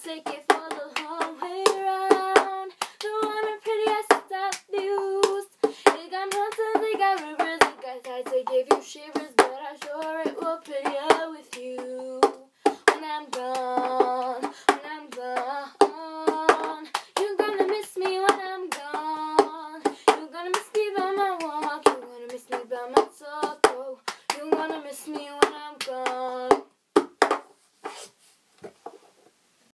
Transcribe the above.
take it for the whole way round. The one of prettiest that views. It got mountains, it got rivers, it got tides, it gave you shivers, but I'm sure it will prettier with you. When I'm gone, when I'm gone, you're gonna miss me when I'm gone. You're gonna miss me by my walk, you're gonna miss me by my talk, oh. You're gonna miss me when